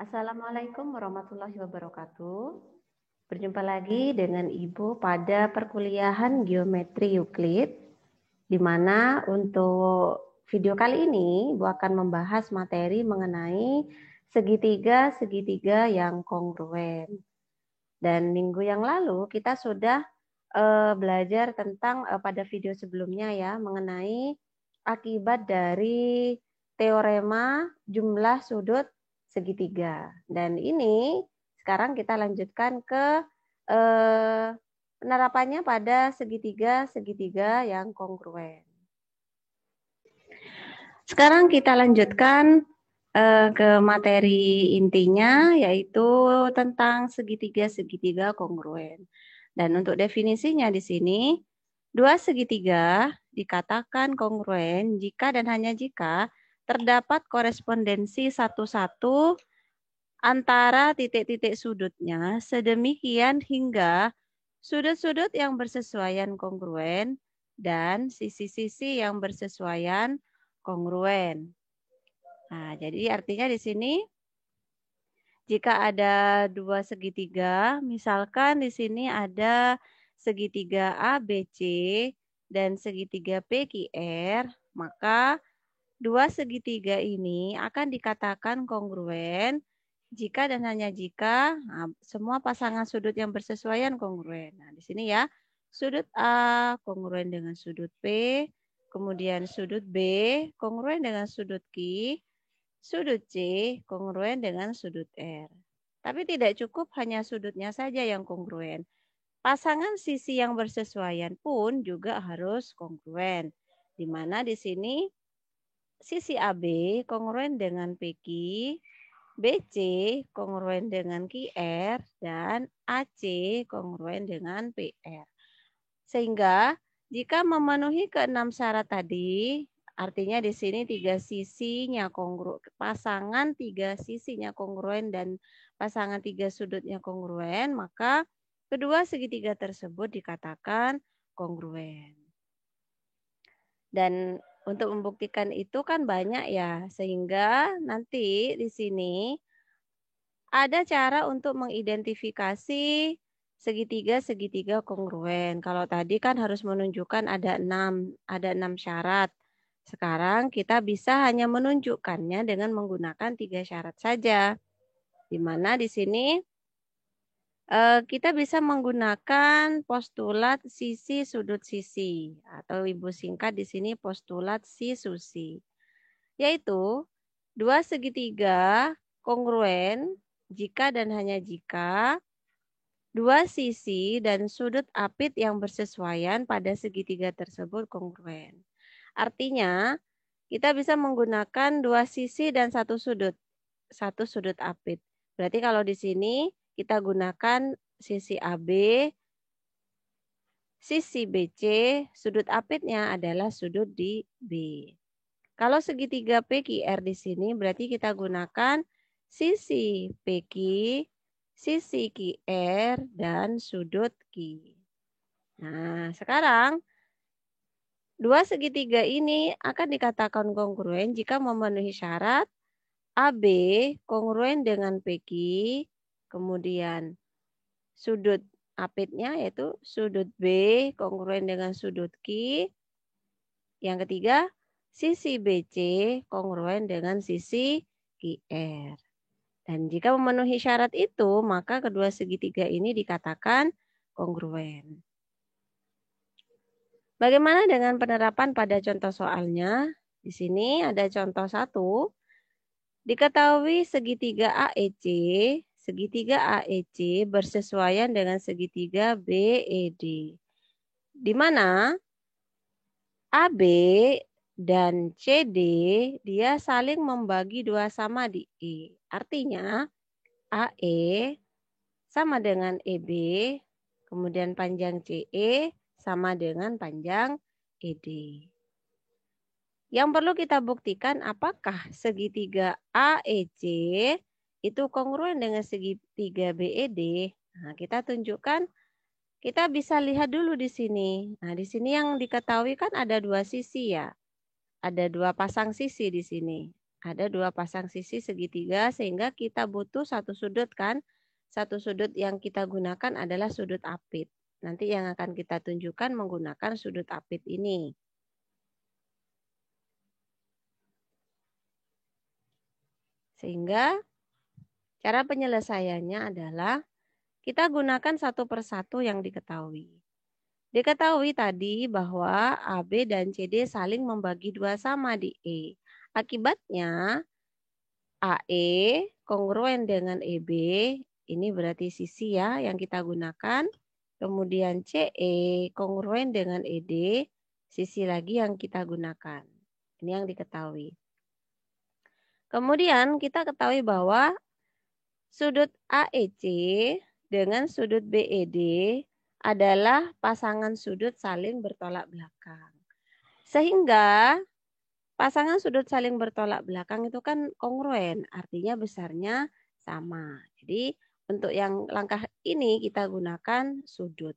Assalamualaikum warahmatullahi wabarakatuh. Berjumpa lagi dengan Ibu pada perkuliahan Geometri Euclid, di mana untuk video kali ini Ibu akan membahas materi mengenai segitiga-segitiga yang kongruen. Dan minggu yang lalu kita sudah belajar tentang pada video sebelumnya ya mengenai akibat dari teorema jumlah sudut segitiga. Dan ini sekarang kita lanjutkan ke penerapannya pada segitiga-segitiga yang kongruen. Sekarang kita lanjutkan ke materi intinya, yaitu tentang segitiga-segitiga kongruen. Dan untuk definisinya di sini, dua segitiga dikatakan kongruen jika dan hanya jika terdapat korespondensi satu-satu antara titik-titik sudutnya sedemikian hingga sudut-sudut yang bersesuaian kongruen dan sisi-sisi yang bersesuaian kongruen. Nah, jadi artinya di sini jika ada dua segitiga, misalkan di sini ada segitiga ABC dan segitiga PQR, maka dua segitiga ini akan dikatakan kongruen jika dan hanya jika semua pasangan sudut yang bersesuaian kongruen. Nah, di sini ya, sudut A kongruen dengan sudut P, kemudian sudut B kongruen dengan sudut Q, sudut C kongruen dengan sudut R. Tapi tidak cukup hanya sudutnya saja yang kongruen. Pasangan sisi yang bersesuaian pun juga harus kongruen. Di mana di sini sisi AB kongruen dengan PQ, BC kongruen dengan QR, dan AC kongruen dengan PR. Sehingga jika memenuhi keenam syarat tadi, artinya di sini tiga sisinya kongruen, pasangan tiga sisinya kongruen dan pasangan tiga sudutnya kongruen, maka kedua segitiga tersebut dikatakan kongruen. Dan untuk membuktikan itu kan banyak ya, sehingga nanti di sini ada cara untuk mengidentifikasi segitiga-segitiga kongruen. Kalau tadi kan harus menunjukkan ada 6 syarat. Sekarang kita bisa hanya menunjukkannya dengan menggunakan 3 syarat saja. Di mana di sini kita bisa menggunakan postulat sisi sudut sisi atau Ibu singkat di sini postulat si-susi. Yaitu dua segitiga kongruen jika dan hanya jika dua sisi dan sudut apit yang bersesuaian pada segitiga tersebut kongruen. Artinya, kita bisa menggunakan dua sisi dan satu sudut apit. Berarti kalau di sini kita gunakan sisi AB, sisi BC, sudut apitnya adalah sudut di B. Kalau segitiga PQR di sini berarti kita gunakan sisi PQ, sisi QR, dan sudut Q. Nah, sekarang dua segitiga ini akan dikatakan kongruen jika memenuhi syarat AB kongruen dengan PQ, kemudian sudut apitnya yaitu sudut B kongruen dengan sudut Q. Yang ketiga, sisi BC kongruen dengan sisi QR. Dan jika memenuhi syarat itu, maka kedua segitiga ini dikatakan kongruen. Bagaimana dengan penerapan pada contoh soalnya? Di sini ada contoh 1. Diketahui segitiga AEC bersesuaian dengan segitiga BED. Di mana AB dan CD dia saling membagi 2 sama di E. Artinya AE sama dengan EB, kemudian panjang CE sama dengan panjang ED. Yang perlu kita buktikan apakah segitiga AEC itu kongruen dengan segitiga BED. Nah, kita tunjukkan. Kita bisa lihat dulu di sini. Nah, di sini yang diketahui kan ada dua sisi ya. Ada dua pasang sisi di sini. Ada dua pasang sisi segitiga sehingga kita butuh satu sudut kan. Satu sudut yang kita gunakan adalah sudut apit. Nanti yang akan kita tunjukkan menggunakan sudut apit ini. Sehingga cara penyelesaiannya adalah kita gunakan satu persatu yang diketahui. Diketahui tadi bahwa AB dan CD saling membagi dua sama di E. Akibatnya AE kongruen dengan EB, ini berarti sisi ya yang kita gunakan. Kemudian CE kongruen dengan ED, sisi lagi yang kita gunakan. Ini yang diketahui. Kemudian kita ketahui bahwa sudut AEC dengan sudut BED adalah pasangan sudut saling bertolak belakang. Sehingga pasangan sudut saling bertolak belakang itu kan kongruen, artinya besarnya sama. Jadi untuk yang langkah ini kita gunakan sudut.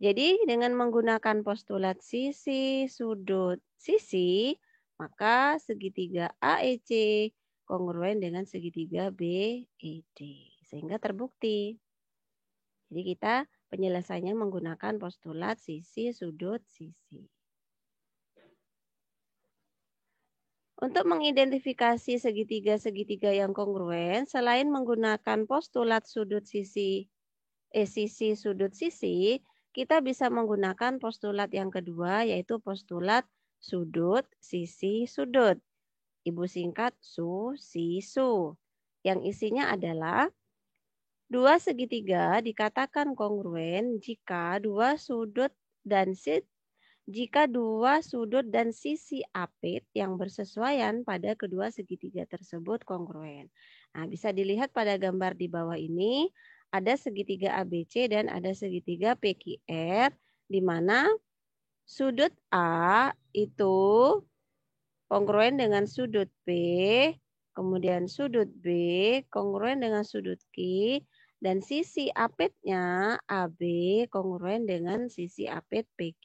Jadi dengan menggunakan postulat sisi, sudut, sisi, maka segitiga AEC kongruen dengan segitiga BED. Sehingga terbukti. Jadi kita penyelesaiannya menggunakan postulat sisi, sudut, sisi. Untuk mengidentifikasi segitiga-segitiga yang kongruen, selain menggunakan postulat sudut sisi, sisi, sudut, sisi, kita bisa menggunakan postulat yang kedua, yaitu postulat sudut, sisi, sudut. Ibu singkat SU, si, su. Yang isinya adalah dua segitiga dikatakan kongruen jika dua sudut dan sisi apit yang bersesuaian pada kedua segitiga tersebut kongruen. Nah, bisa dilihat pada gambar di bawah ini, ada segitiga ABC dan ada segitiga PQR, di mana sudut A itu kongruen dengan sudut B, kemudian sudut B kongruen dengan sudut Q, dan sisi apitnya AB kongruen dengan sisi apit PQ.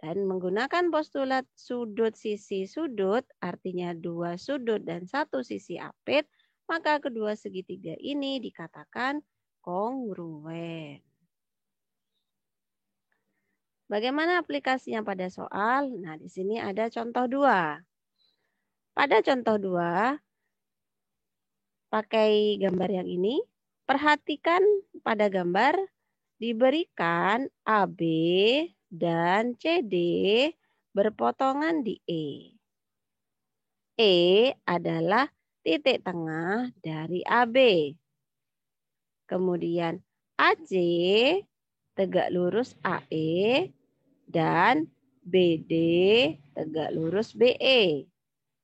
Dan menggunakan postulat sudut sisi sudut, artinya dua sudut dan satu sisi apit, maka kedua segitiga ini dikatakan kongruen. Bagaimana aplikasinya pada soal? Nah, di sini ada contoh 2. Pada contoh 2, pakai gambar yang ini, perhatikan pada gambar diberikan AB dan CD berpotongan di E. E adalah titik tengah dari AB. Kemudian AC tegak lurus AE dan BD tegak lurus BE.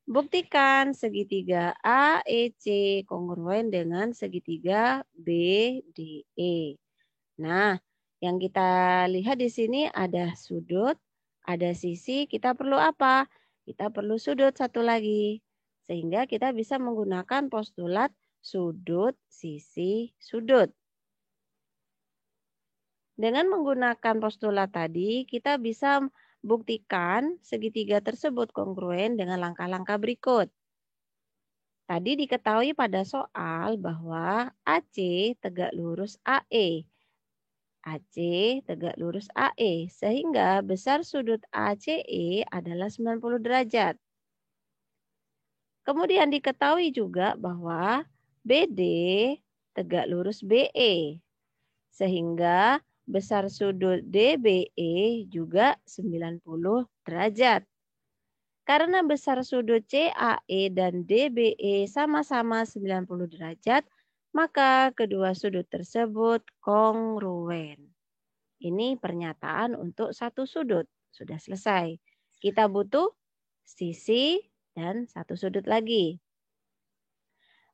Buktikan segitiga AEC kongruen dengan segitiga BDE. Nah, yang kita lihat di sini ada sudut, ada sisi, kita perlu apa? Kita perlu sudut satu lagi. Sehingga kita bisa menggunakan postulat sudut, sisi, sudut. Dengan menggunakan postulat tadi, kita bisa buktikan segitiga tersebut kongruen dengan langkah-langkah berikut. Tadi diketahui pada soal bahwa AC tegak lurus AE. AC tegak lurus AE, sehingga besar sudut ACE adalah 90 derajat. Kemudian diketahui juga bahwa BD tegak lurus BE, sehingga besar sudut DBE juga 90 derajat. Karena besar sudut CAE dan DBE sama-sama 90 derajat, maka kedua sudut tersebut kongruen. Ini pernyataan untuk satu sudut. Sudah selesai. Kita butuh sisi dan satu sudut lagi.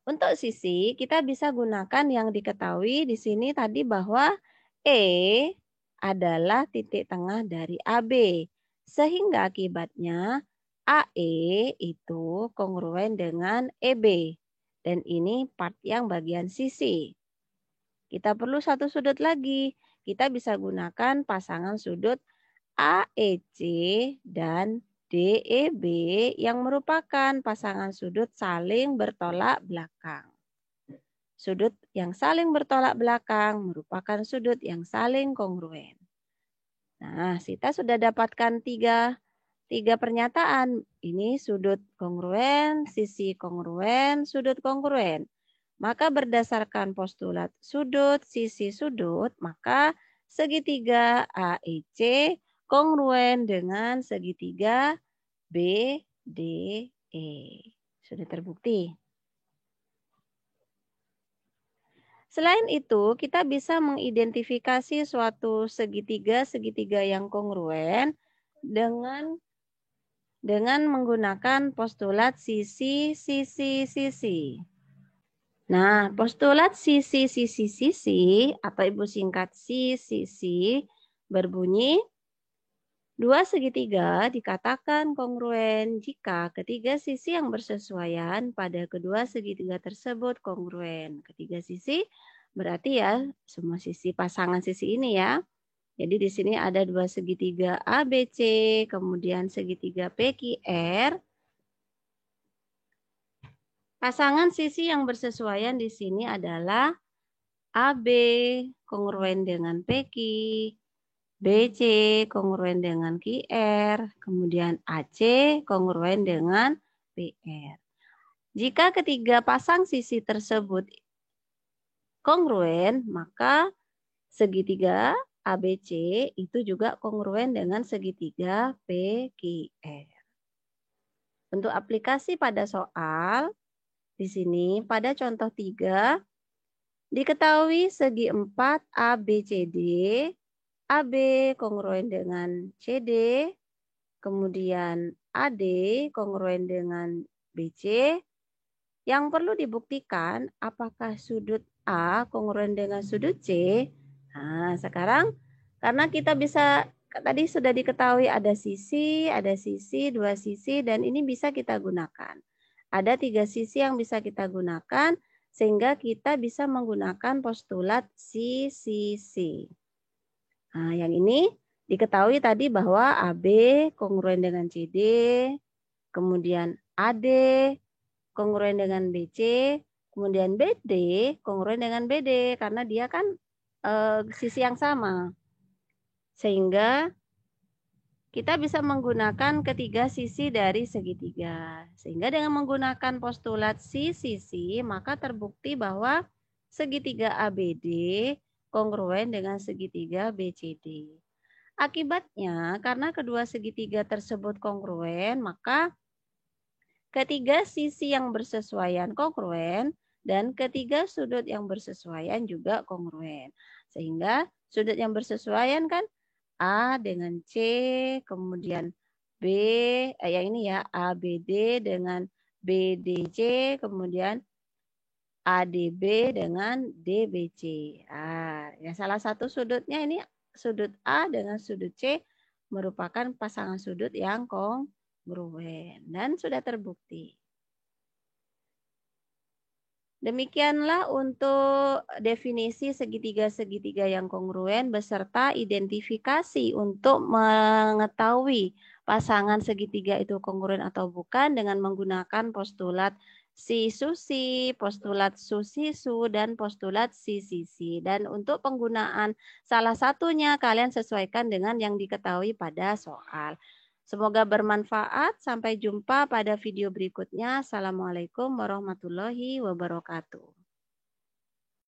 Untuk sisi, kita bisa gunakan yang diketahui di sini tadi bahwa E adalah titik tengah dari AB. Sehingga akibatnya AE itu kongruen dengan EB. Dan ini part yang bagian sisi. Kita perlu satu sudut lagi. Kita bisa gunakan pasangan sudut AEC dan DEB yang merupakan pasangan sudut saling bertolak belakang. Sudut yang saling bertolak belakang merupakan sudut yang saling kongruen. Nah, kita sudah dapatkan tiga pernyataan. Ini sudut kongruen, sisi kongruen, sudut kongruen. Maka berdasarkan postulat sudut, sisi sudut, maka segitiga AEC kongruen dengan segitiga BDE. Sudah terbukti. Selain itu, kita bisa mengidentifikasi suatu segitiga yang kongruen dengan menggunakan postulat sisi. Nah, postulat sisi atau Ibu singkat sisi berbunyi dua segitiga dikatakan kongruen jika ketiga sisi yang bersesuaian pada kedua segitiga tersebut kongruen. Ketiga sisi berarti ya semua sisi pasangan sisi ini ya. Jadi di sini ada dua segitiga ABC, kemudian segitiga PQR. Pasangan sisi yang bersesuaian di sini adalah AB kongruen dengan PQ, BC kongruen dengan QR, kemudian AC kongruen dengan PR. Jika ketiga pasang sisi tersebut kongruen, maka segitiga ABC itu juga kongruen dengan segitiga PQR. Untuk aplikasi pada soal, di sini pada contoh 3, diketahui segi 4 ABCD, AB kongruen dengan CD, kemudian AD kongruen dengan BC. Yang perlu dibuktikan apakah sudut A kongruen dengan sudut C. Nah, sekarang karena kita bisa, tadi sudah diketahui ada sisi, dua sisi, dan ini bisa kita gunakan. Ada 3 sisi yang bisa kita gunakan, sehingga kita bisa menggunakan postulat sisi. Nah, yang ini diketahui tadi bahwa AB kongruen dengan CD, kemudian AD kongruen dengan BC, kemudian BD kongruen dengan BD, karena dia kan sisi yang sama. Sehingga kita bisa menggunakan ketiga sisi dari segitiga. Sehingga dengan menggunakan postulat sisi, maka terbukti bahwa segitiga ABD kongruen dengan segitiga BCD. Akibatnya, karena kedua segitiga tersebut kongruen, maka ketiga sisi yang bersesuaian kongruen dan ketiga sudut yang bersesuaian juga kongruen. Sehingga sudut yang bersesuaian kan A dengan C, kemudian B, yang ini ya, ABD dengan BDC, kemudian ADB dengan DBC. Nah, ya salah satu sudutnya ini sudut A dengan sudut C merupakan pasangan sudut yang kongruen dan sudah terbukti. Demikianlah untuk definisi segitiga-segitiga yang kongruen beserta identifikasi untuk mengetahui pasangan segitiga itu kongruen atau bukan dengan menggunakan postulat si-susi, postulat su-sisu, dan postulat si-sisi. Dan untuk penggunaan salah satunya kalian sesuaikan dengan yang diketahui pada soal. Semoga bermanfaat. Sampai jumpa pada video berikutnya. Assalamualaikum warahmatullahi wabarakatuh.